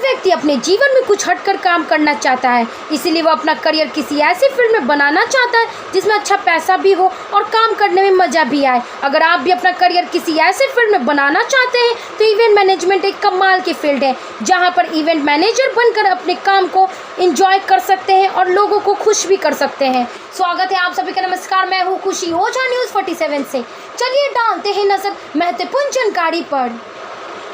व्यक्ति अपने जीवन में कुछ हटकर काम करना चाहता है, इसीलिए वो अपना करियर किसी ऐसी फील्ड में बनाना चाहता है जिसमें अच्छा पैसा भी हो और काम करने में मजा भी आए। अगर आप भी अपना करियर किसी ऐसे फील्ड में बनाना चाहते हैं तो इवेंट मैनेजमेंट एक कमाल की फील्ड है, जहां पर इवेंट मैनेजर बनकर अपने काम को एंजॉय कर सकते हैं और लोगों को खुश भी कर सकते हैं। स्वागत है आप सभी का। नमस्कार, मैं हूँ खुशी ओझा न्यूज़ 47 से। चलिए डालते हैं नजर महत्वपूर्ण जानकारी पर।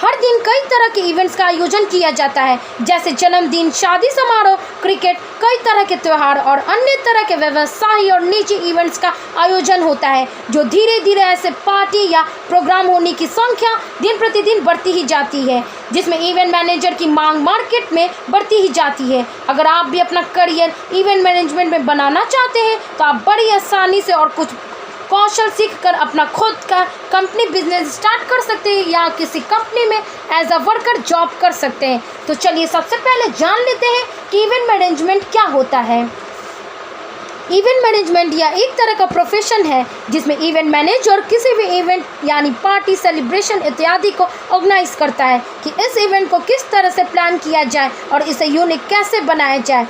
हर दिन कई तरह के इवेंट्स का आयोजन किया जाता है, जैसे जन्मदिन, शादी समारोह, क्रिकेट, कई तरह के त्यौहार और अन्य तरह के व्यवसायी और निजी इवेंट्स का आयोजन होता है, जो धीरे धीरे ऐसे पार्टी या प्रोग्राम होने की संख्या दिन प्रतिदिन बढ़ती ही जाती है, जिसमें इवेंट मैनेजर की मांग मार्केट में बढ़ती ही जाती है। अगर आप भी अपना करियर इवेंट मैनेजमेंट में बनाना चाहते हैं तो आप बड़ी आसानी से और कुछ कौशल सीखकर अपना खुद का कंपनी बिजनेस स्टार्ट कर सकते हैं या किसी कंपनी में एज अ वर्कर जॉब कर सकते हैं। तो चलिए सबसे पहले जान लेते हैं कि इवेंट मैनेजमेंट क्या होता है। इवेंट मैनेजमेंट या एक तरह का प्रोफेशन है जिसमें इवेंट मैनेजर किसी भी इवेंट यानी पार्टी, सेलिब्रेशन इत्यादि को ऑर्गेनाइज करता है कि इस इवेंट को किस तरह से प्लान किया जाए और इसे यूनिक कैसे बनाया जाए।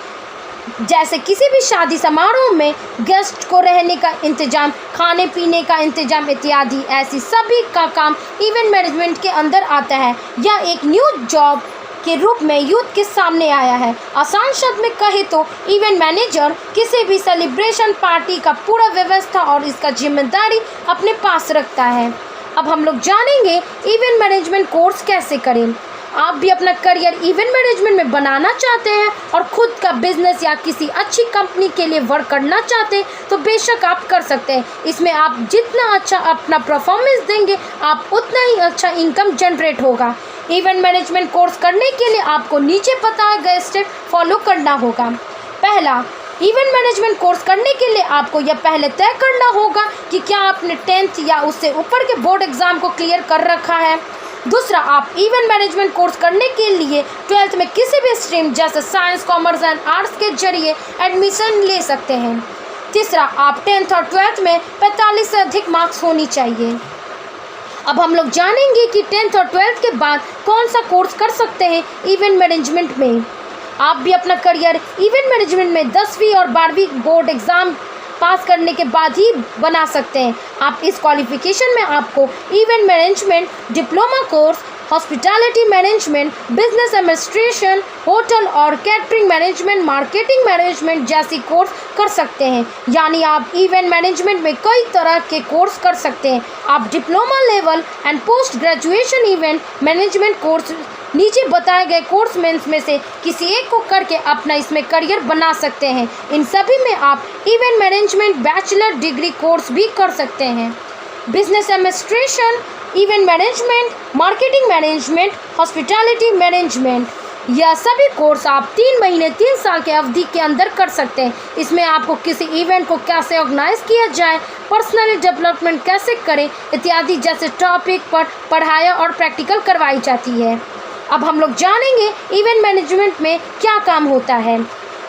जैसे किसी भी शादी समारोह में गेस्ट को रहने का इंतजाम, खाने पीने का इंतजाम इत्यादि, ऐसी सभी का काम इवेंट मैनेजमेंट के अंदर आता है। यह एक न्यू जॉब के रूप में यूथ के सामने आया है। आसान शब्द में कहे तो इवेंट मैनेजर किसी भी सेलिब्रेशन पार्टी का पूरा व्यवस्था और इसका जिम्मेदारी अपने पास रखता है। अब हम लोग जानेंगे इवेंट मैनेजमेंट कोर्स कैसे करें। आप भी अपना करियर इवेंट मैनेजमेंट में बनाना चाहते हैं और खुद का बिजनेस या किसी अच्छी कंपनी के लिए वर्क करना चाहते हैं तो बेशक आप कर सकते हैं। इसमें आप जितना अच्छा अपना परफॉर्मेंस देंगे, आप उतना ही अच्छा इनकम जनरेट होगा। इवेंट मैनेजमेंट कोर्स करने के लिए आपको नीचे बताए गए स्टेप फॉलो करना होगा। पहला, इवेंट मैनेजमेंट कोर्स करने के लिए आपको यह पहले तय करना होगा कि क्या आपने 10th या उससे ऊपर के बोर्ड एग्जाम को क्लियर कर रखा है। दूसरा, आप इवेंट मैनेजमेंट कोर्स करने के लिए 12th में किसी भी स्ट्रीम जैसे साइंस, कॉमर्स एंड आर्ट्स के जरिए एडमिशन ले सकते हैं। तीसरा, आप 10th और 12th में 45 से अधिक मार्क्स होनी चाहिए। अब हम लोग जानेंगे कि 10th और 12th के बाद कौन सा कोर्स कर सकते हैं इवेंट मैनेजमेंट में। आप भी अपना करियर इवेंट मैनेजमेंट में 10वीं और 12वीं बोर्ड एग्ज़ाम पास करने के बाद ही बना सकते हैं। आप इस क्वालिफिकेशन में आपको event management diploma course, hospitality management, business administration, hotel और कैटरिंग मैनेजमेंट, मार्केटिंग मैनेजमेंट जैसी कोर्स कर सकते हैं। यानी आप इवेंट मैनेजमेंट में कई तरह के कोर्स कर सकते हैं। आप diploma level and post graduation event management course नीचे बताए गए कोर्स में से किसी एक को करके अपना इसमें करियर बना सकते हैं। इन सभी में आप event management bachelor degree course भी कर सकते हैं। Business administration, event management, marketing management, hospitality management, यह सभी कोर्स आप 3 महीने 3 साल के अवधि के अंदर कर सकते हैं। इसमें आपको किसी इवेंट को कैसे ऑर्गेनाइज किया जाए, पर्सनल डेवलपमेंट कैसे करें इत्यादि जैसे टॉपिक पर पढ़ाया और प्रैक्टिकल करवाई जाती है। अब हम लोग जानेंगे इवेंट मैनेजमेंट में क्या काम होता है।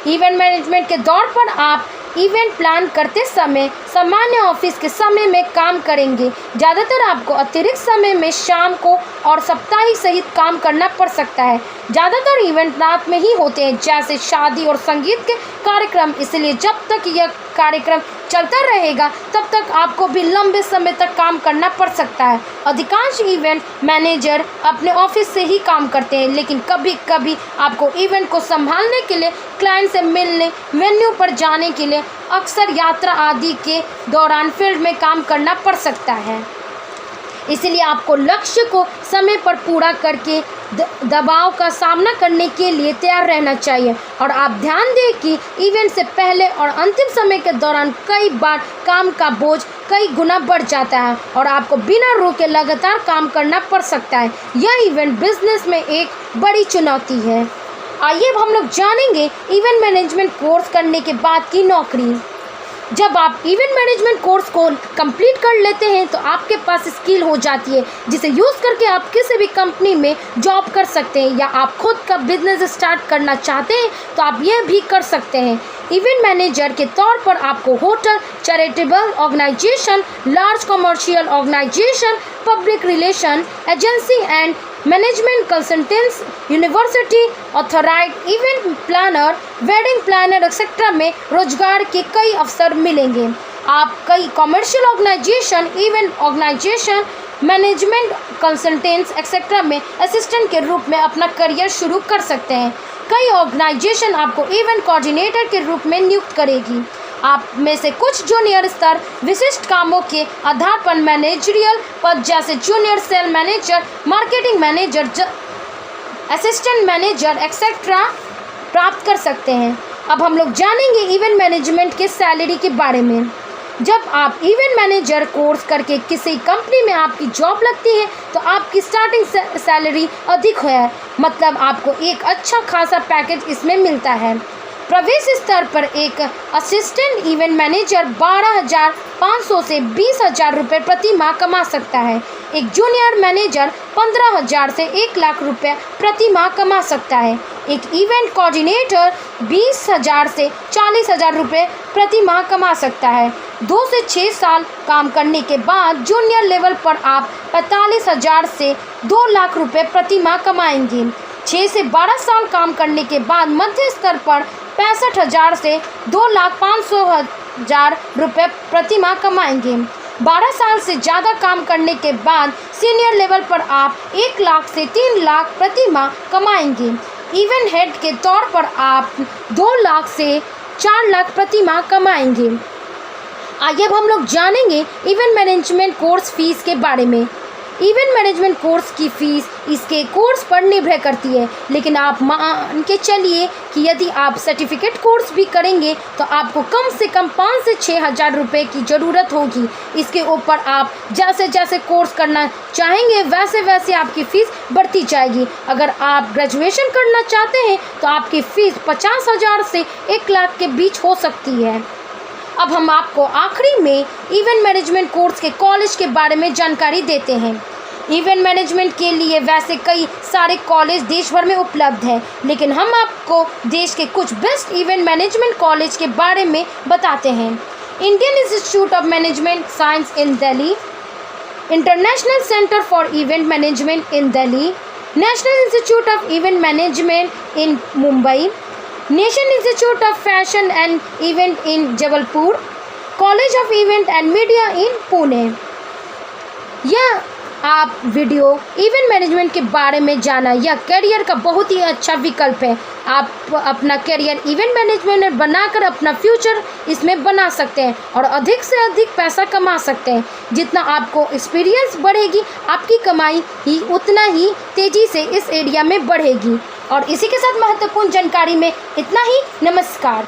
इवेंट मैनेजमेंट के दौर पर आप इवेंट प्लान करते समय सामान्य ऑफिस के समय में काम करेंगे। ज़्यादातर आपको अतिरिक्त समय में शाम को और साप्ताहिक सहित काम करना पड़ सकता है। ज़्यादातर इवेंट रात में ही होते हैं, जैसे शादी और संगीत के कार्यक्रम, इसलिए जब तक यह कार्यक्रम चलता रहेगा तब तक आपको भी लंबे समय तक काम करना पड़ सकता है। अधिकांश इवेंट मैनेजर अपने ऑफिस से ही काम करते हैं, लेकिन कभी कभी आपको इवेंट को संभालने के लिए, क्लाइंट से मिलने, वेन्यू पर जाने के लिए, अक्सर यात्रा आदि के दौरान फील्ड में काम करना पड़ सकता है। इसलिए आपको लक्ष्य को समय पर पूरा करके दबाव का सामना करने के लिए तैयार रहना चाहिए। और आप ध्यान दें कि इवेंट से पहले और अंतिम समय के दौरान कई बार काम का बोझ कई गुना बढ़ जाता है और आपको बिना रुके लगातार काम करना पड़ सकता है। यह इवेंट बिजनेस में एक बड़ी चुनौती है। आइए अब हम लोग जानेंगे इवेंट मैनेजमेंट कोर्स करने के बाद की नौकरी। जब आप इवेंट मैनेजमेंट कोर्स को कंप्लीट कर लेते हैं तो आपके पास स्किल हो जाती है जिसे यूज़ करके आप किसी भी कंपनी में जॉब कर सकते हैं, या आप खुद का बिजनेस स्टार्ट करना चाहते हैं तो आप यह भी कर सकते हैं। इवेंट मैनेजर के तौर पर आपको hotel, charitable organisation, large commercial organisation, public relation agency and management consultants, university, authorised event planner, wedding planner etcetera में रोजगार के कई अवसर मिलेंगे। आप कई commercial organisation, event organisation, management consultants etcetera में असिस्टेंट के रूप में अपना करियर शुरू कर सकते हैं। कई ऑर्गेनाइजेशन आपको इवेंट कोऑर्डिनेटर के रूप में नियुक्त करेगी। आप में से कुछ जूनियर स्तर विशिष्ट कामों के आधार पर मैनेजरियल पद जैसे junior sale manager, marketing manager, assistant manager etcetera प्राप्त कर सकते हैं। अब हम लोग जानेंगे इवेंट मैनेजमेंट के सैलरी के बारे में। जब आप इवेंट मैनेजर कोर्स करके किसी कंपनी में आपकी जॉब लगती है तो आपकी स्टार्टिंग सैलरी अधिक है, मतलब आपको एक अच्छा खासा पैकेज इसमें मिलता है। प्रवेश स्तर पर एक असिस्टेंट इवेंट मैनेजर 12,500 से 20,000 रुपये प्रति माह कमा सकता है। एक जूनियर मैनेजर 15,000 से 1 लाख रुपये प्रति माह कमा सकता है। एक इवेंट कोऑर्डिनेटर 20,000 से 40,000 रुपये प्रति माह कमा सकता है। 2 से 6 साल काम करने के बाद जूनियर लेवल पर आप 45,000 से 2 लाख रुपये प्रति माह कमाएंगे। 6 से 12 साल काम करने के बाद मध्य स्तर पर 65,000 से 2,500,000 रुपये प्रति माह कमाएंगे। 12 साल से ज़्यादा काम करने के बाद सीनियर लेवल पर आप 1 लाख से 3 लाख प्रति माह कमाएंगे। इवेंट हेड के तौर पर आप 2 लाख से 4 लाख प्रति माह कमाएंगे। आइए अब हम लोग जानेंगे इवेंट मैनेजमेंट कोर्स फीस के बारे में। इवेंट मैनेजमेंट कोर्स की फ़ीस इसके कोर्स पर निर्भर करती है, लेकिन आप मान के चलिए कि यदि आप सर्टिफिकेट कोर्स भी करेंगे तो आपको कम से कम 5 से 6,000 रुपये की ज़रूरत होगी। इसके ऊपर आप जैसे जैसे कोर्स करना चाहेंगे वैसे वैसे आपकी फ़ीस बढ़ती जाएगी। अगर आप ग्रेजुएशन करना चाहते हैं तो आपकी फ़ीस 50,000 से 1 लाख के बीच हो सकती है। अब हम आपको आखिरी में इवेंट मैनेजमेंट कोर्स के कॉलेज के बारे में जानकारी देते हैं। इवेंट मैनेजमेंट के लिए वैसे कई सारे कॉलेज देश भर में उपलब्ध हैं, लेकिन हम आपको देश के कुछ बेस्ट इवेंट मैनेजमेंट कॉलेज के बारे में बताते हैं। Indian institute of management science in Delhi, international centre for event management in Delhi, national institute of event management in Mumbai, national institute of fashion and event in Jabalpur, college of event and media in Pune. यह आप video event management के बारे में जाना यह career का बहुत ही अच्छा विकल्प है। आप अपना करियर इवेंट मैनेजमेंट में बनाकर अपना फ्यूचर इसमें बना सकते हैं और अधिक से अधिक पैसा कमा सकते हैं। जितना आपको एक्सपीरियंस बढ़ेगी आपकी कमाई ही उतना ही तेज़ी से इस एरिया में बढ़ेगी। और इसी के साथ महत्वपूर्ण जानकारी में इतना ही। नमस्कार।